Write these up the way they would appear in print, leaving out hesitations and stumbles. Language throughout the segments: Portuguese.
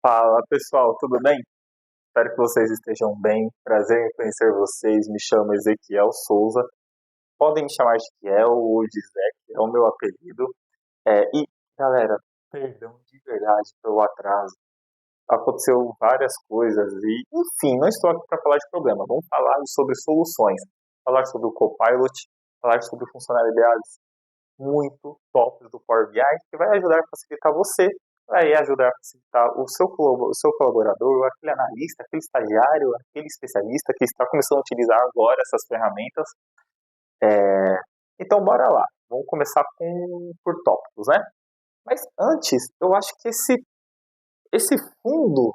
Fala pessoal, tudo bem? Espero que vocês estejam bem. Prazer em conhecer vocês. Me chamo Ezequiel Souza. Podem me chamar de Kiel ou de Zé, é o meu apelido. E galera, perdão de verdade pelo atraso. Aconteceu várias coisas e, enfim, não estou aqui para falar de problema. Vamos falar sobre soluções, falar sobre o Copilot, falar sobre funcionalidades muito tops do Power BI que vai ajudar a facilitar você, vai ajudar a facilitar o seu colaborador, aquele analista, aquele estagiário, aquele especialista que está começando a utilizar agora essas ferramentas. Então, bora lá. Vamos começar por tópicos, né? Mas antes, eu acho que esse fundo,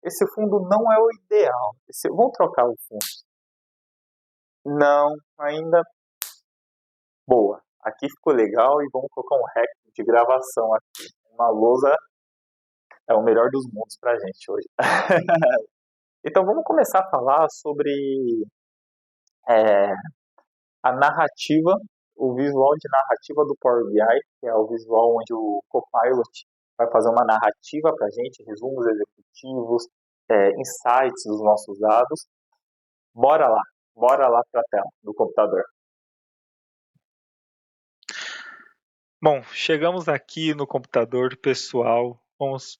esse fundo não é o ideal. Vamos trocar o fundo. Não, ainda boa. Aqui ficou legal e vamos colocar um REC de gravação aqui. Uma lousa é o melhor dos mundos pra gente hoje. Então vamos começar a falar sobre é, a narrativa, o visual de narrativa do Power BI, que é o visual onde o Copilot vai fazer uma narrativa para a gente, resumos executivos, insights dos nossos dados. Bora lá para a tela do computador. Bom, chegamos aqui no computador pessoal. Vamos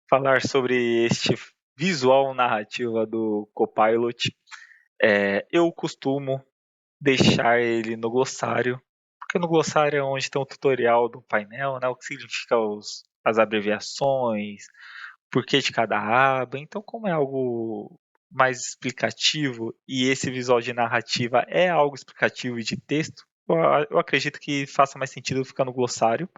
falar sobre este visual narrativa do Copilot. Eu costumo deixar ele no glossário, porque no glossário é onde tem o tutorial do painel, né, o que significa as abreviações, por que de cada aba. Então, como é algo mais explicativo e esse visual de narrativa é algo explicativo e de texto, eu acredito que faça mais sentido ficar no glossário.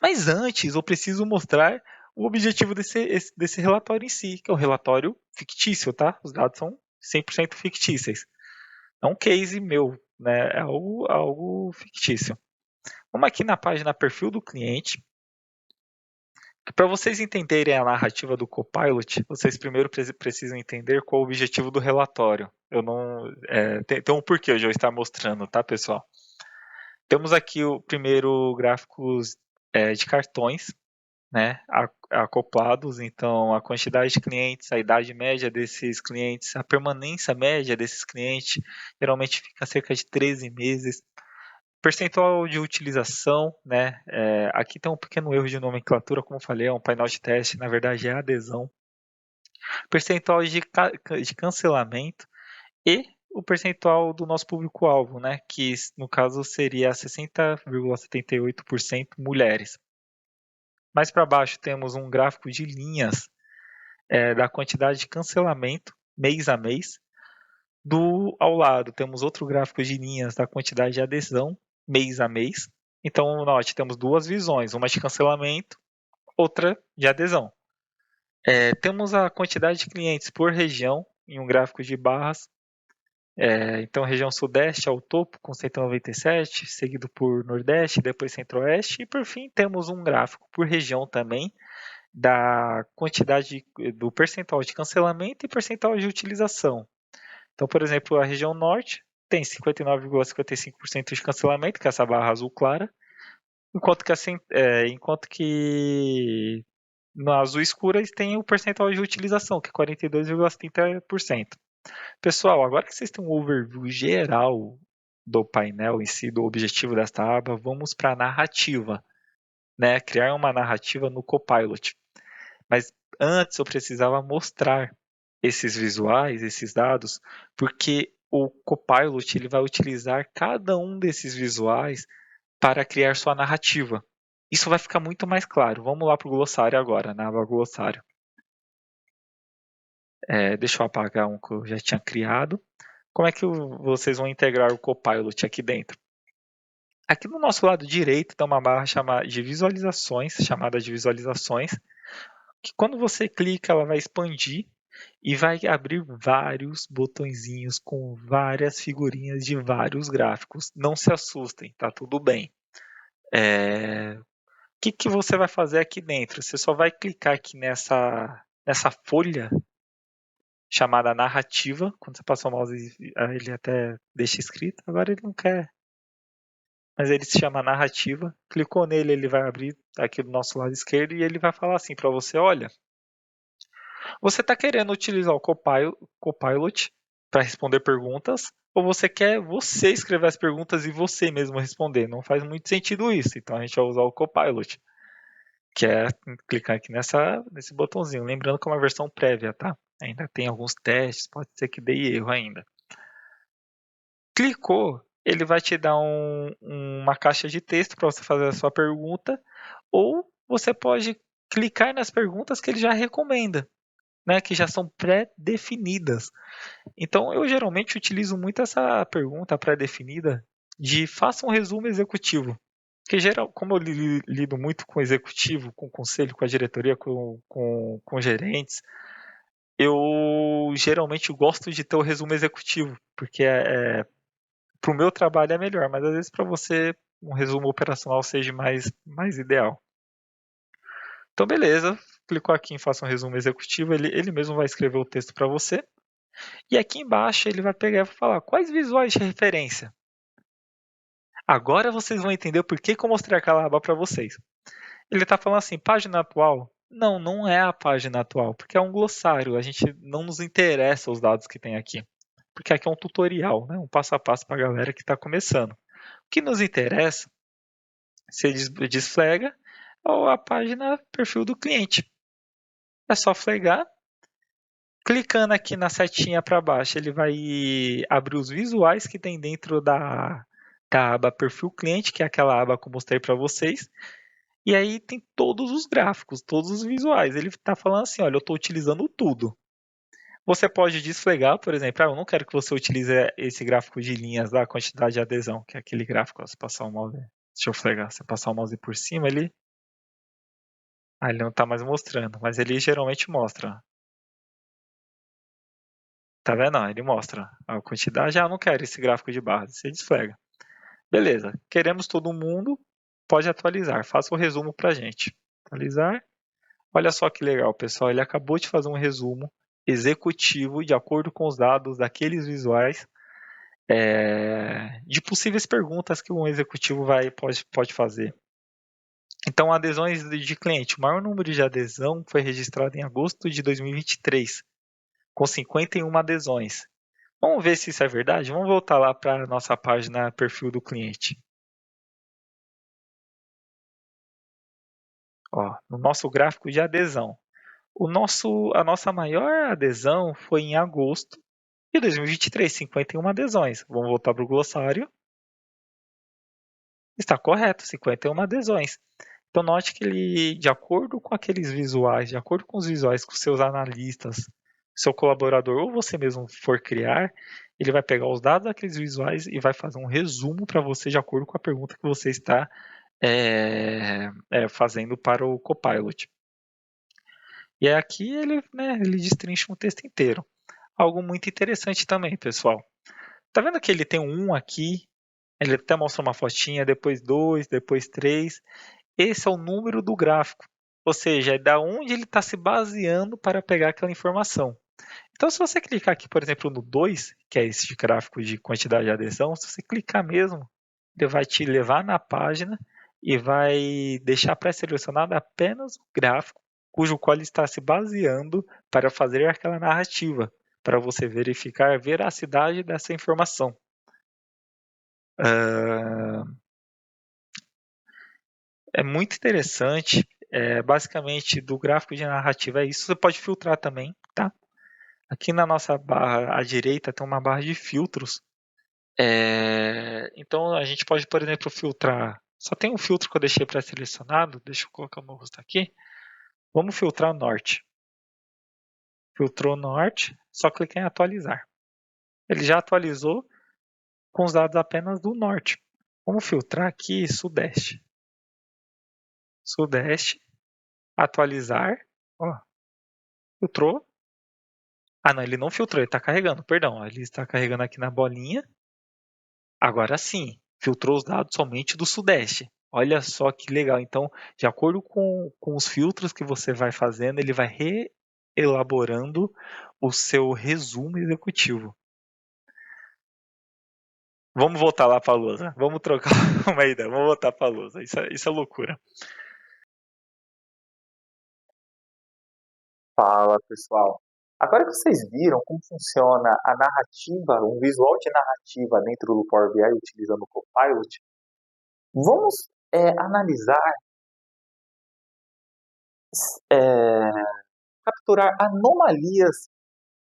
Mas antes, eu preciso mostrar o objetivo desse relatório em si, que é um relatório fictício, tá? Os dados são 100% fictícios. É um case meu, né? É algo fictício. Vamos aqui na página perfil do cliente. Para vocês entenderem a narrativa do Copilot, vocês primeiro precisam entender qual o objetivo do relatório. Eu não, tem um porquê de eu estar mostrando, tá, pessoal? Temos aqui o primeiro gráficos de cartões, né, acoplados, então a quantidade de clientes, a idade média desses clientes, a permanência média desses clientes, geralmente fica cerca de 13 meses. Percentual de utilização, né, aqui tem um pequeno erro de nomenclatura, como eu falei, é um painel de teste, na verdade é adesão. Percentual de cancelamento e o percentual do nosso público-alvo, né, que no caso seria 60,78% mulheres. Mais para baixo temos um gráfico de linhas da quantidade de cancelamento mês a mês. Ao lado temos outro gráfico de linhas da quantidade de adesão mês a mês. Então, note, temos duas visões, uma de cancelamento, outra de adesão. Temos a quantidade de clientes por região em um gráfico de barras. Então, região Sudeste ao topo com 197, seguido por Nordeste, depois Centro-Oeste. E, por fim, temos um gráfico por região também, da quantidade do percentual de cancelamento e percentual de utilização. Então, por exemplo, a região norte tem 59,55% de cancelamento, que é essa barra azul clara, enquanto que na azul escura tem o percentual de utilização, que é 42,70%. Pessoal, agora que vocês têm um overview geral do painel em si, do objetivo desta aba, vamos para a narrativa, né? Criar uma narrativa no Copilot. Mas antes eu precisava mostrar esses visuais, esses dados, porque o Copilot ele vai utilizar cada um desses visuais para criar sua narrativa. Isso vai ficar muito mais claro. Vamos lá para o glossário agora, na aba glossário. Deixa eu apagar um que eu já tinha criado. Como é que vocês vão integrar o Copilot aqui dentro? Aqui no nosso lado direito tem uma barra chamada de visualizações, que quando você clica ela vai expandir e vai abrir vários botõezinhos com várias figurinhas de vários gráficos. Não se assustem, tá tudo bem. O que você vai fazer aqui dentro? Você só vai clicar aqui nessa folha chamada narrativa. Quando você passar o mouse, ele até deixa escrito. Agora ele não quer. mas ele se chama narrativa. Clicou nele, ele vai abrir aqui do nosso lado esquerdo e ele vai falar assim para você: olha, você está querendo utilizar o Copilot para responder perguntas, ou você quer você escrever as perguntas e você mesmo responder? Não faz muito sentido isso, então a gente vai usar o Copilot, que é clicar aqui nesse botãozinho. Lembrando que é uma versão prévia, tá? Ainda tem alguns testes, pode ser que dê erro ainda. Clicou, ele vai te dar uma caixa de texto para você fazer a sua pergunta, ou você pode clicar nas perguntas que ele já recomenda, né, que já são pré-definidas. Então, eu geralmente utilizo muito essa pergunta pré-definida de faça um resumo executivo. Porque, como eu lido muito com o executivo, com o conselho, com a diretoria, com gerentes, eu geralmente gosto de ter o resumo executivo, porque para o meu trabalho é melhor, mas às vezes para você um resumo operacional seja mais ideal. Então, beleza, clicou aqui em faça um resumo executivo, ele mesmo vai escrever o texto para você. E aqui embaixo ele vai pegar e vai falar quais visuais de referência. Agora vocês vão entender por que eu mostrei aquela aba para vocês. Ele está falando assim, página atual? Não, não é a página atual, porque é um glossário. A gente não nos interessa os dados que tem aqui. Porque aqui é um tutorial, né? Um passo a passo para a galera que está começando. O que nos interessa, você desflega, ou a página perfil do cliente. É só flegar. Clicando aqui na setinha para baixo, ele vai abrir os visuais que tem dentro da aba perfil cliente, que é aquela aba que eu mostrei para vocês. E aí tem todos os gráficos, todos os visuais. Ele está falando assim, olha, eu estou utilizando tudo. Você pode desflegar, por exemplo, eu não quero que você utilize esse gráfico de linhas da quantidade de adesão, que é aquele gráfico, se passar o mouse, deixa eu flegar, se passar o mouse por cima, ele não está mais mostrando, mas ele geralmente mostra. Tá vendo? Não, ele mostra a quantidade. Eu não quero esse gráfico de barras. Você desflega. Beleza. Queremos todo mundo. Pode atualizar. Faça o resumo para a gente. Atualizar. Olha só que legal, pessoal. Ele acabou de fazer um resumo executivo de acordo com os dados daqueles visuais de possíveis perguntas que um executivo pode fazer. Então, adesões de cliente. O maior número de adesão foi registrado em agosto de 2023, com 51 adesões. Vamos ver se isso é verdade? Vamos voltar lá para a nossa página perfil do cliente. Ó, no nosso gráfico de adesão. A nossa maior adesão foi em agosto de 2023, 51 adesões. Vamos voltar para o glossário. Está correto, 51 adesões. Então note que ele, de acordo com aqueles visuais, de acordo com os visuais que os seus analistas, seu colaborador ou você mesmo for criar, ele vai pegar os dados daqueles visuais e vai fazer um resumo para você de acordo com a pergunta que você está fazendo para o Copilot. E aqui ele destrincha um texto inteiro. Algo muito interessante também, pessoal. Tá vendo que ele tem um 1 aqui? Ele até mostra uma fotinha, depois 2, depois 3. Esse é o número do gráfico. Ou seja, é da onde ele está se baseando para pegar aquela informação. Então, se você clicar aqui, por exemplo, no 2, que é esse gráfico de quantidade de adesão, se você clicar mesmo, ele vai te levar na página e vai deixar pré-selecionado apenas o gráfico cujo qual ele está se baseando para fazer aquela narrativa, para você verificar a veracidade dessa informação. É muito interessante. Basicamente, do gráfico de narrativa é isso. Você pode filtrar também, tá? Aqui na nossa barra à direita tem uma barra de filtros. Então a gente pode, por exemplo, filtrar. Só tem um filtro que eu deixei pré-selecionado. Deixa eu colocar o meu rosto aqui. Vamos filtrar norte. Filtrou norte, só clicar em atualizar. Ele já atualizou com os dados apenas do norte. Vamos filtrar aqui sudeste. Sudeste, atualizar. Ó, filtrou. Ah, não, ele não filtrou, ele está carregando, perdão. Ele está carregando aqui na bolinha. Agora sim, filtrou os dados somente do Sudeste. Olha só que legal. Então, de acordo com os filtros que você vai fazendo, ele vai reelaborando o seu resumo executivo. Vamos voltar lá para a lousa. Vamos trocar uma ideia. Vamos voltar para a lousa. Isso é loucura. Fala, pessoal. Agora que vocês viram como funciona a narrativa, um visual de narrativa dentro do Power BI utilizando o Copilot, vamos analisar, é, capturar anomalias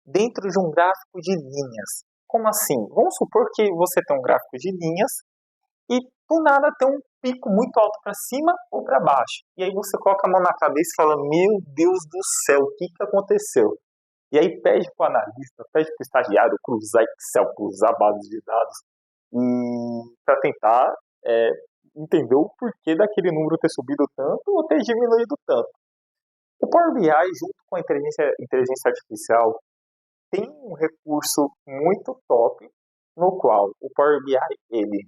dentro de um gráfico de linhas. Como assim? Vamos supor que você tem um gráfico de linhas e do nada tem um pico muito alto para cima ou para baixo. E aí você coloca a mão na cabeça e fala: Meu Deus do céu, o que aconteceu? E aí pede para o analista, pede para o estagiário cruzar Excel, cruzar bases de dados, para tentar é, entender o porquê daquele número ter subido tanto ou ter diminuído tanto. O Power BI, junto com a inteligência artificial, tem um recurso muito top, no qual o Power BI, ele,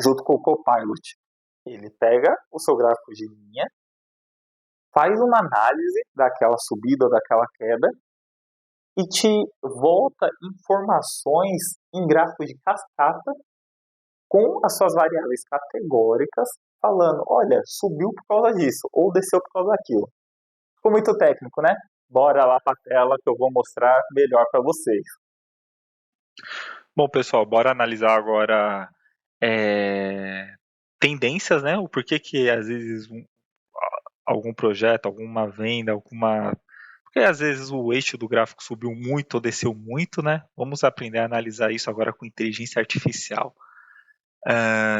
junto com o Copilot, ele pega o seu gráfico de linha, faz uma análise daquela subida ou daquela queda e te volta informações em gráficos de cascata com as suas variáveis categóricas, falando, olha, subiu por causa disso, ou desceu por causa daquilo. Ficou muito técnico, né? Bora lá para a tela que eu vou mostrar melhor para vocês. Bom, pessoal, bora analisar agora tendências, né? O porquê que às vezes algum projeto, alguma venda, alguma. Porque às vezes o eixo do gráfico subiu muito ou desceu muito, né? Vamos aprender a analisar isso agora com inteligência artificial.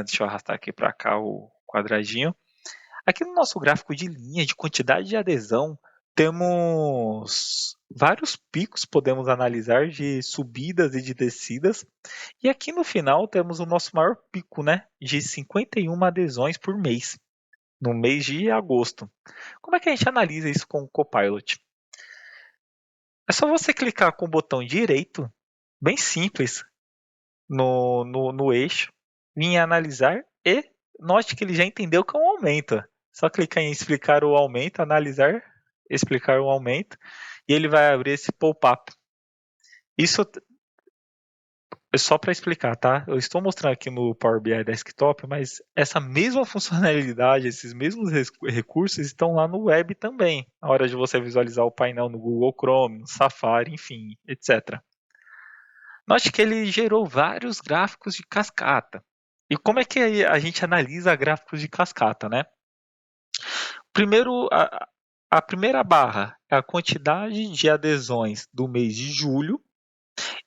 Deixa eu arrastar aqui para cá o quadradinho. Aqui no nosso gráfico de linha, de quantidade de adesão, temos vários picos, podemos analisar, de subidas e de descidas. E aqui no final temos o nosso maior pico, né? De 51 adesões por mês, no mês de agosto. Como é que a gente analisa isso com o Copilot? É só você clicar com o botão direito, bem simples, no eixo, vir em analisar e note que ele já entendeu que é um aumento. Só clicar em explicar o aumento, analisar, explicar o aumento, e ele vai abrir esse pop-up. Isso é só para explicar, tá? Eu estou mostrando aqui no Power BI Desktop, mas essa mesma funcionalidade, esses mesmos recursos estão lá no web também, na hora de você visualizar o painel no Google Chrome, no Safari, enfim, etc. Note que ele gerou vários gráficos de cascata. E como é que a gente analisa gráficos de cascata, né? Primeiro, a primeira barra é a quantidade de adesões do mês de julho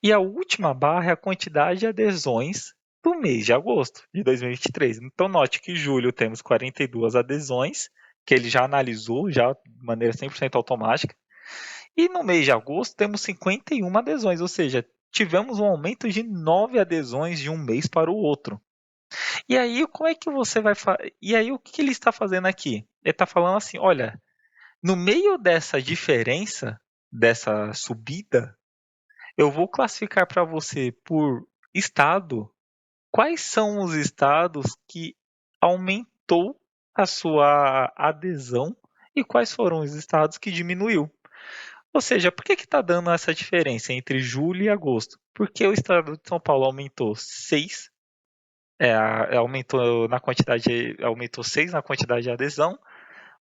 e a última barra é a quantidade de adesões do mês de agosto de 2023. Então, note que em julho temos 42 adesões, que ele já analisou já de maneira 100% automática. E no mês de agosto temos 51 adesões, ou seja, tivemos um aumento de 9 adesões de um mês para o outro. E aí, como é que você vai E aí, o que ele está fazendo aqui? Ele está falando assim: olha, no meio dessa diferença, dessa subida, eu vou classificar para você por estado quais são os estados que aumentou a sua adesão e quais foram os estados que diminuiu. Ou seja, por que está dando essa diferença entre julho e agosto? Porque o estado de São Paulo aumentou 6, aumentou na quantidade, aumentou 6 na quantidade de adesão.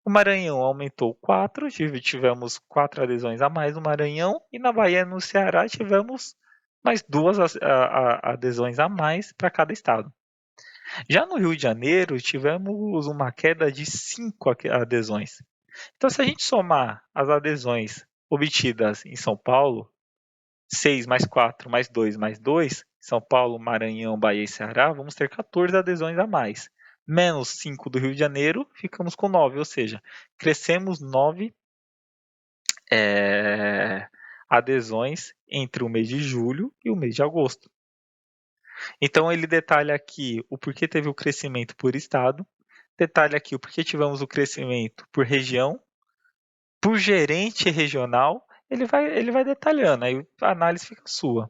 O Maranhão aumentou 4, tivemos 4 adesões a mais no Maranhão, e na Bahia e no Ceará tivemos mais 2 adesões a mais para cada estado. Já no Rio de Janeiro, tivemos uma queda de 5 adesões. Então, se a gente somar as adesões obtidas em São Paulo, 6 mais 4 mais 2 mais 2, São Paulo, Maranhão, Bahia e Ceará, vamos ter 14 adesões a mais. Menos 5 do Rio de Janeiro, ficamos com 9, ou seja, crescemos 9 adesões entre o mês de julho e o mês de agosto. Então ele detalha aqui o porquê teve o crescimento por estado, detalha aqui o porquê tivemos o crescimento por região, por gerente regional, ele vai detalhando, aí a análise fica sua.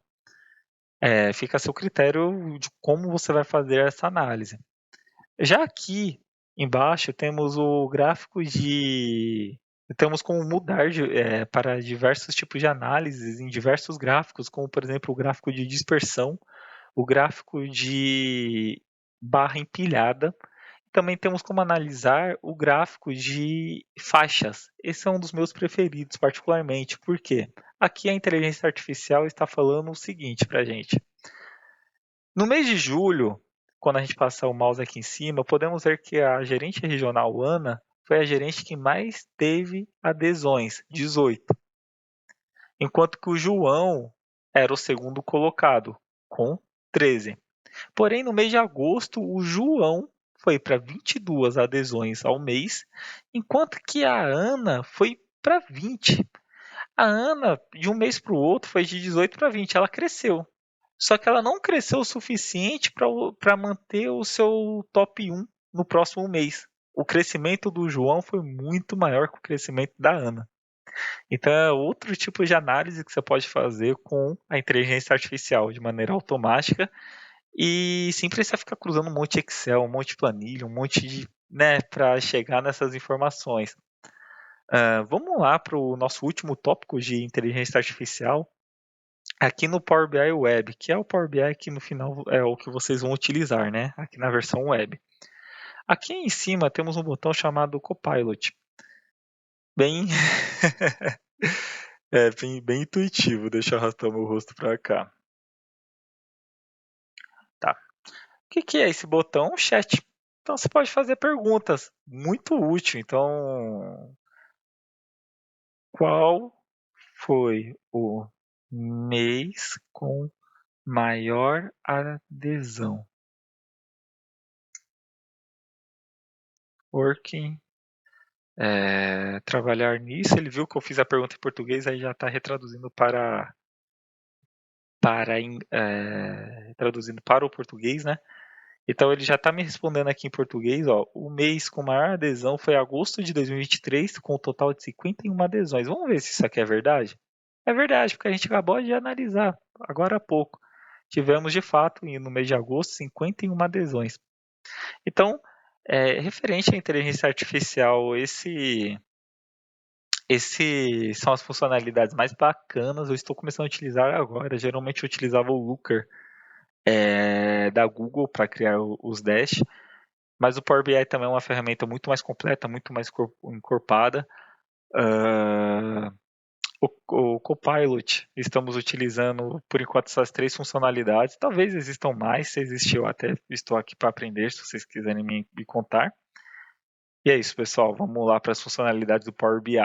Fica a seu critério de como você vai fazer essa análise. Já aqui embaixo temos o gráfico de. Temos como mudar para diversos tipos de análises em diversos gráficos, como por exemplo o gráfico de dispersão, o gráfico de barra empilhada. Também temos como analisar o gráfico de faixas. Esse é um dos meus preferidos, particularmente. Por quê? Aqui a inteligência artificial está falando o seguinte para a gente. No mês de julho, quando a gente passar o mouse aqui em cima, podemos ver que a gerente regional Ana foi a gerente que mais teve adesões, 18. Enquanto que o João era o segundo colocado, com 13. Porém, no mês de agosto, o João foi para 22 adesões ao mês, enquanto que a Ana foi para 20. A Ana, de um mês para o outro, foi de 18 para 20. Ela cresceu. Só que ela não cresceu o suficiente para manter o seu top 1 no próximo mês. O crescimento do João foi muito maior que o crescimento da Ana. Então é outro tipo de análise que você pode fazer com a inteligência artificial de maneira automática e sem precisar ficar cruzando um monte de Excel, um monte de planilha, um monte de, né, para chegar nessas informações. Vamos lá para o nosso último tópico de inteligência artificial, aqui no Power BI Web, que é o Power BI que no final é o que vocês vão utilizar, né? Aqui na versão web. Aqui em cima temos um botão chamado Copilot. Bem, bem intuitivo. Deixa eu arrastar meu rosto para cá. Tá. O que é esse botão? Um chat. Então você pode fazer perguntas. Muito útil. Então, qual foi o mês com maior adesão? Working. Trabalhar nisso. Ele viu que eu fiz a pergunta em português, aí já está retraduzindo traduzindo para o português, né? Então ele já está me respondendo aqui em português, ó. O mês com maior adesão foi agosto de 2023, com um total de 51 adesões. Vamos ver se isso aqui é verdade? É verdade, porque a gente acabou de analisar agora há pouco. Tivemos de fato, no mês de agosto, 51 adesões. Então, referente à inteligência artificial, esse são as funcionalidades mais bacanas. Eu estou começando a utilizar agora. Geralmente eu utilizava o Looker da Google para criar os Dash, mas o Power BI também é uma ferramenta muito mais completa, muito mais encorpada. O Copilot, estamos utilizando por enquanto essas 3 funcionalidades. Talvez existam mais, se existiu até estou aqui para aprender, se vocês quiserem me contar. E é isso, pessoal. Vamos lá para as funcionalidades do Power BI.